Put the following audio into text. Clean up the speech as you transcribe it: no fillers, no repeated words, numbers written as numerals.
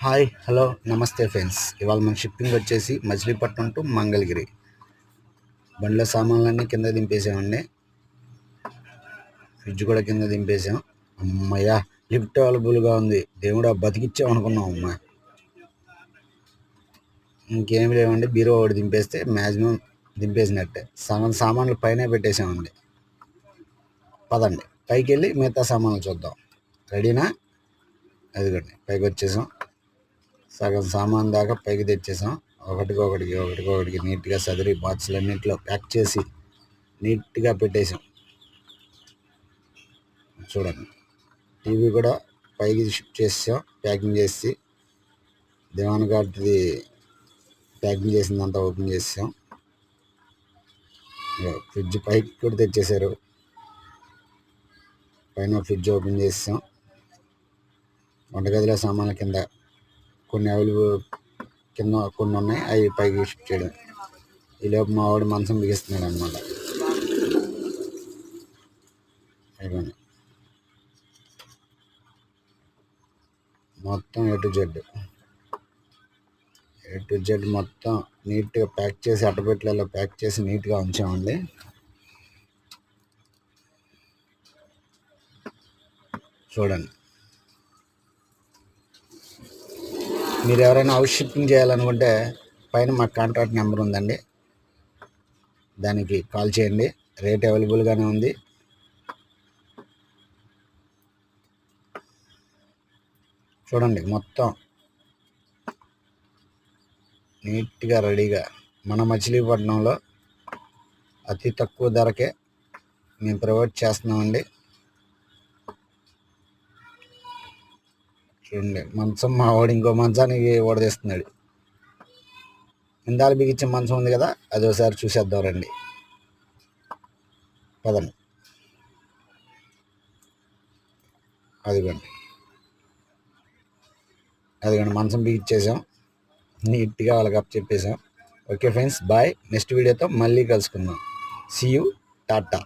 Hi hello నమస్తే friends. ఇవాళ మన షిప్పింగ్ వచ్చేసి మచిలీపట్నం టు మంగళగిరి. బండిలో సామాన్లన్నీ కింద దింపేసామండి. ఫ్రిడ్జ్ కూడా కింద దింపేసాం. అమ్మయ్య, లిఫ్ట్ అవైలబుల్గా ఉంది. దేవుడా బతికిచ్చాం అనుకున్నాం. అమ్మా ఇంకేం లేవండి. బీరో ఒకటి దింపేస్తే మ్యాక్సిమం దింపేసినట్టే. సగం సామాన్లు పైన పెట్టేసామండి. పదండి పైకి వెళ్ళి మిగతా సామాన్లు చూద్దాం. రెడీనా? అదిగోండి పైకి వచ్చేసాం. సగం సామాన్ దాకా పైకి తెచ్చేసాం. ఒకటికొకటికి నీట్గా సదిరి బాక్సులన్నింటిలో ప్యాక్ చేసి నీట్గా పెట్టేసాం. చూడండి, టీవీ కూడా పైకి షిఫ్ట్ చేసాం. ప్యాకింగ్ చేసి దివాన్ గారిది ప్యాకింగ్ చేసిందంతా ఓపెన్ చేసాం. ఫ్రిడ్జ్ పైకి కూడా తెచ్చేసారు. పైన ఫ్రిడ్జ్ ఓపెన్ చేసాం. వంటగదిలో సామాన్ల కింద కొన్ని అవైలబుల్ కింద కొన్ని ఉన్నాయి, అవి పైకి షిఫ్ట్ చేయడం. ఈలోపు మా వాడు మంచం బిగిస్తున్నాడు అనమాట. అయిపోయింది మొత్తం ఏ టు జెడ్ మొత్తం నీట్గా ప్యాక్ చేసి అట్టపెట్టెలలో ప్యాక్ చేసి నీట్గా ఉంచామండి. చూడండి, మీరు ఎవరైనా హౌస్ షిప్పింగ్ చేయాలనుకుంటే పైన మా కాంటాక్ట్ నెంబర్ ఉందండి, దానికి కాల్ చేయండి. రేట్ అవైలబుల్గానే ఉంది. చూడండి, మొత్తం నీట్గా రెడీగా మన మచిలీపట్నంలో అతి తక్కువ ధరకే మేము ప్రొవైడ్ చేస్తున్నామండి. చూడండి, మంచం మా వాడు ఇంకో మంచానికి ఓడదీస్తున్నాడు. ఇందాలు బిగించే మంచం ఉంది కదా, అది ఒకసారి చూసేద్దాం రండి. పదండి. అదిగోండి మంచం బిగించేసాం. నీట్గా వాళ్ళకి అప్ చెప్పేసాం. Okay friends, bye. నెక్స్ట్ వీడియోతో మళ్ళీ కలుసుకుందాం. See you, Tata.